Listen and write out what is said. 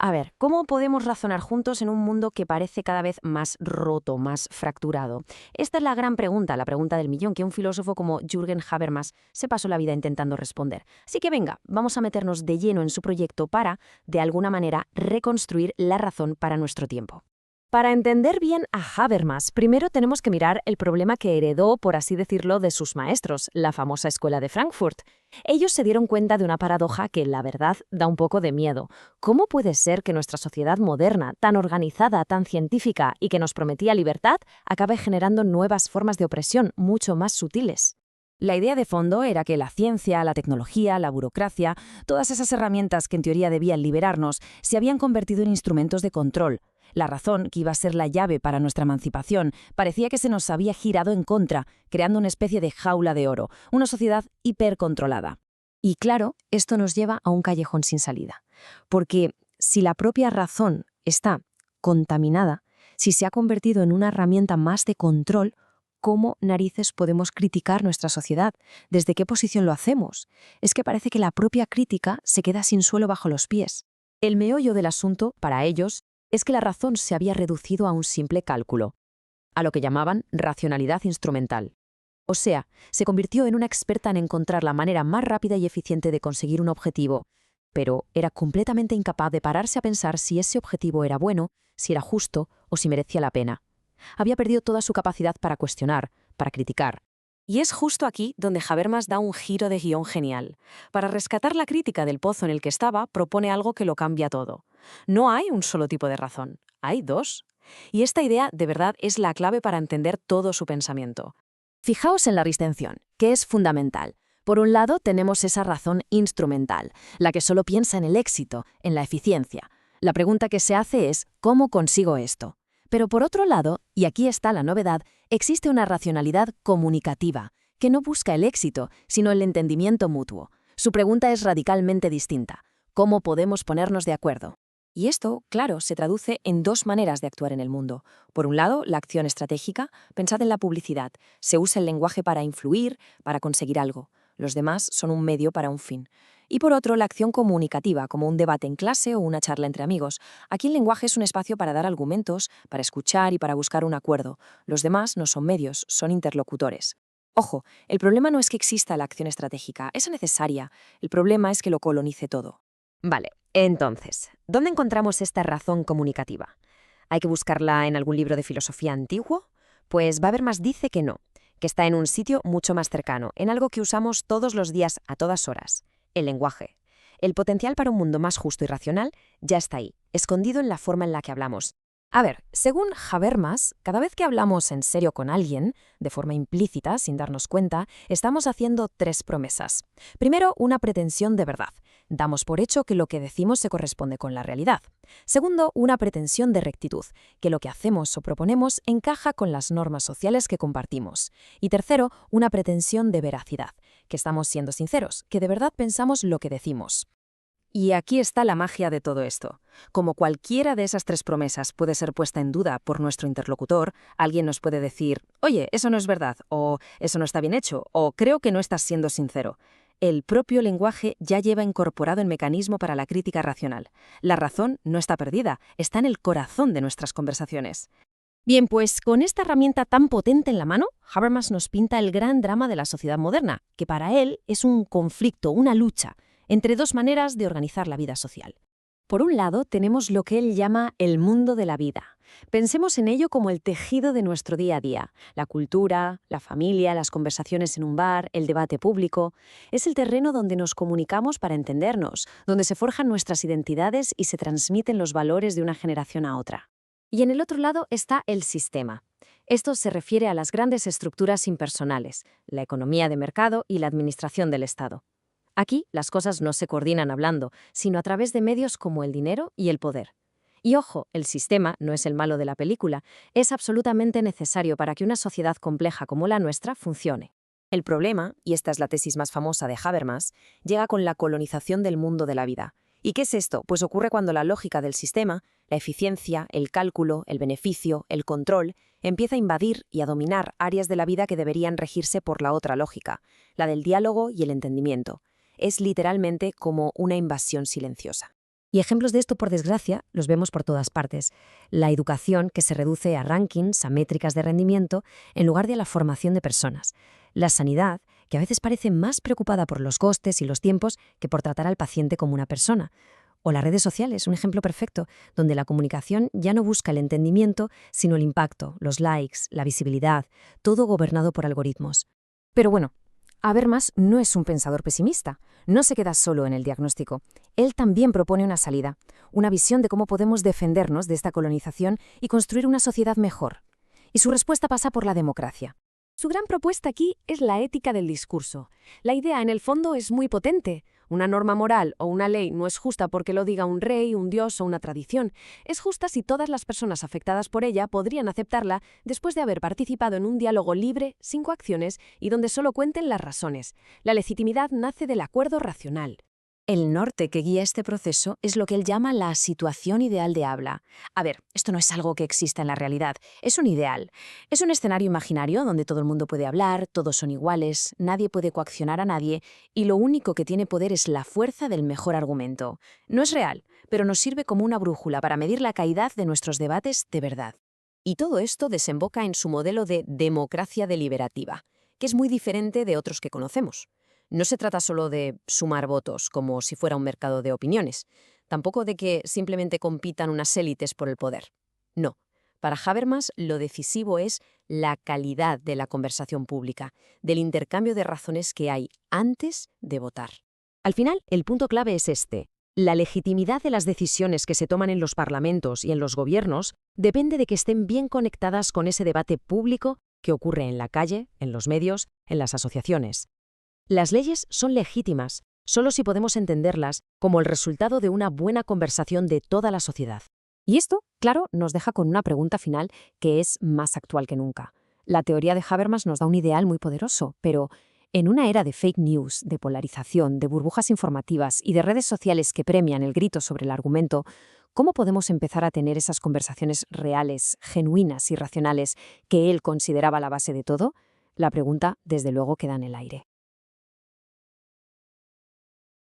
A ver, ¿cómo podemos razonar juntos en un mundo que parece cada vez más roto, más fracturado? Esta es la gran pregunta, la pregunta del millón, que un filósofo como Jürgen Habermas se pasó la vida intentando responder. Así que venga, vamos a meternos de lleno en su proyecto para, de alguna manera, reconstruir la razón para nuestro tiempo. Para entender bien a Habermas, primero tenemos que mirar el problema que heredó, por así decirlo, de sus maestros, la famosa Escuela de Frankfurt. Ellos se dieron cuenta de una paradoja que, la verdad, da un poco de miedo. ¿Cómo puede ser que nuestra sociedad moderna, tan organizada, tan científica y que nos prometía libertad, acabe generando nuevas formas de opresión mucho más sutiles? La idea de fondo era que la ciencia, la tecnología, la burocracia, todas esas herramientas que en teoría debían liberarnos, se habían convertido en instrumentos de control. La razón, que iba a ser la llave para nuestra emancipación, parecía que se nos había girado en contra, creando una especie de jaula de oro, una sociedad hipercontrolada. Y claro, esto nos lleva a un callejón sin salida. Porque si la propia razón está contaminada, si se ha convertido en una herramienta más de control, ¿cómo narices podemos criticar nuestra sociedad? ¿Desde qué posición lo hacemos? Es que parece que la propia crítica se queda sin suelo bajo los pies. El meollo del asunto, para ellos, es que la razón se había reducido a un simple cálculo, a lo que llamaban racionalidad instrumental. O sea, se convirtió en una experta en encontrar la manera más rápida y eficiente de conseguir un objetivo, pero era completamente incapaz de pararse a pensar si ese objetivo era bueno, si era justo o si merecía la pena. Había perdido toda su capacidad para cuestionar, para criticar. Y es justo aquí donde Habermas da un giro de guión genial. Para rescatar la crítica del pozo en el que estaba, propone algo que lo cambia todo. No hay un solo tipo de razón, hay dos. Y esta idea, de verdad, es la clave para entender todo su pensamiento. Fijaos en la distinción, que es fundamental. Por un lado, tenemos esa razón instrumental, la que solo piensa en el éxito, en la eficiencia. La pregunta que se hace es, ¿cómo consigo esto? Pero por otro lado, y aquí está la novedad, existe una racionalidad comunicativa, que no busca el éxito, sino el entendimiento mutuo. Su pregunta es radicalmente distinta. ¿Cómo podemos ponernos de acuerdo? Y esto, claro, se traduce en dos maneras de actuar en el mundo. Por un lado, la acción estratégica. Pensad en la publicidad. Se usa el lenguaje para influir, para conseguir algo. Los demás son un medio para un fin. Y por otro, la acción comunicativa, como un debate en clase o una charla entre amigos. Aquí el lenguaje es un espacio para dar argumentos, para escuchar y para buscar un acuerdo. Los demás no son medios, son interlocutores. Ojo, el problema no es que exista la acción estratégica, es necesaria. El problema es que lo colonice todo. Vale, entonces, ¿dónde encontramos esta razón comunicativa? ¿Hay que buscarla en algún libro de filosofía antiguo? Pues Habermas dice que no, que está en un sitio mucho más cercano, en algo que usamos todos los días a todas horas. El lenguaje. El potencial para un mundo más justo y racional ya está ahí, escondido en la forma en la que hablamos. A ver, según Habermas, cada vez que hablamos en serio con alguien, de forma implícita, sin darnos cuenta, estamos haciendo tres promesas. Primero, una pretensión de verdad. Damos por hecho que lo que decimos se corresponde con la realidad. Segundo, una pretensión de rectitud, que lo que hacemos o proponemos encaja con las normas sociales que compartimos. Y tercero, una pretensión de veracidad, que estamos siendo sinceros, que de verdad pensamos lo que decimos. Y aquí está la magia de todo esto. Como cualquiera de esas tres promesas puede ser puesta en duda por nuestro interlocutor, alguien nos puede decir, oye, eso no es verdad, o eso no está bien hecho, o creo que no estás siendo sincero. El propio lenguaje ya lleva incorporado el mecanismo para la crítica racional. La razón no está perdida, está en el corazón de nuestras conversaciones. Bien, pues con esta herramienta tan potente en la mano, Habermas nos pinta el gran drama de la sociedad moderna, que para él es un conflicto, una lucha entre dos maneras de organizar la vida social. Por un lado, tenemos lo que él llama el mundo de la vida. Pensemos en ello como el tejido de nuestro día a día. La cultura, la familia, las conversaciones en un bar, el debate público. Es el terreno donde nos comunicamos para entendernos, donde se forjan nuestras identidades y se transmiten los valores de una generación a otra. Y en el otro lado está el sistema. Esto se refiere a las grandes estructuras impersonales, la economía de mercado y la administración del Estado. Aquí las cosas no se coordinan hablando, sino a través de medios como el dinero y el poder. Y ojo, el sistema no es el malo de la película, es absolutamente necesario para que una sociedad compleja como la nuestra funcione. El problema, y esta es la tesis más famosa de Habermas, llega con la colonización del mundo de la vida. ¿Y qué es esto? Pues ocurre cuando la lógica del sistema, la eficiencia, el cálculo, el beneficio, el control, empieza a invadir y a dominar áreas de la vida que deberían regirse por la otra lógica, la del diálogo y el entendimiento. Es literalmente como una invasión silenciosa. Y ejemplos de esto, por desgracia, los vemos por todas partes. La educación, que se reduce a rankings, a métricas de rendimiento, en lugar de a la formación de personas. La sanidad, que a veces parece más preocupada por los costes y los tiempos que por tratar al paciente como una persona. O las redes sociales, un ejemplo perfecto, donde la comunicación ya no busca el entendimiento, sino el impacto, los likes, la visibilidad, todo gobernado por algoritmos. Pero bueno, Habermas no es un pensador pesimista, no se queda solo en el diagnóstico. Él también propone una salida, una visión de cómo podemos defendernos de esta colonización y construir una sociedad mejor. Y su respuesta pasa por la democracia. Su gran propuesta aquí es la ética del discurso. La idea, en el fondo, es muy potente. Una norma moral o una ley no es justa porque lo diga un rey, un dios o una tradición. Es justa si todas las personas afectadas por ella podrían aceptarla después de haber participado en un diálogo libre, sin coacciones y donde solo cuenten las razones. La legitimidad nace del acuerdo racional. El norte que guía este proceso es lo que él llama la situación ideal de habla. A ver, esto no es algo que exista en la realidad, es un ideal. Es un escenario imaginario donde todo el mundo puede hablar, todos son iguales, nadie puede coaccionar a nadie y lo único que tiene poder es la fuerza del mejor argumento. No es real, pero nos sirve como una brújula para medir la calidad de nuestros debates de verdad. Y todo esto desemboca en su modelo de democracia deliberativa, que es muy diferente de otros que conocemos. No se trata solo de sumar votos, como si fuera un mercado de opiniones, tampoco de que simplemente compitan unas élites por el poder. No, para Habermas lo decisivo es la calidad de la conversación pública, del intercambio de razones que hay antes de votar. Al final, el punto clave es este. La legitimidad de las decisiones que se toman en los parlamentos y en los gobiernos depende de que estén bien conectadas con ese debate público que ocurre en la calle, en los medios, en las asociaciones. Las leyes son legítimas, solo si podemos entenderlas como el resultado de una buena conversación de toda la sociedad. Y esto, claro, nos deja con una pregunta final que es más actual que nunca. La teoría de Habermas nos da un ideal muy poderoso, pero en una era de fake news, de polarización, de burbujas informativas y de redes sociales que premian el grito sobre el argumento, ¿cómo podemos empezar a tener esas conversaciones reales, genuinas y racionales que él consideraba la base de todo? La pregunta, desde luego, queda en el aire.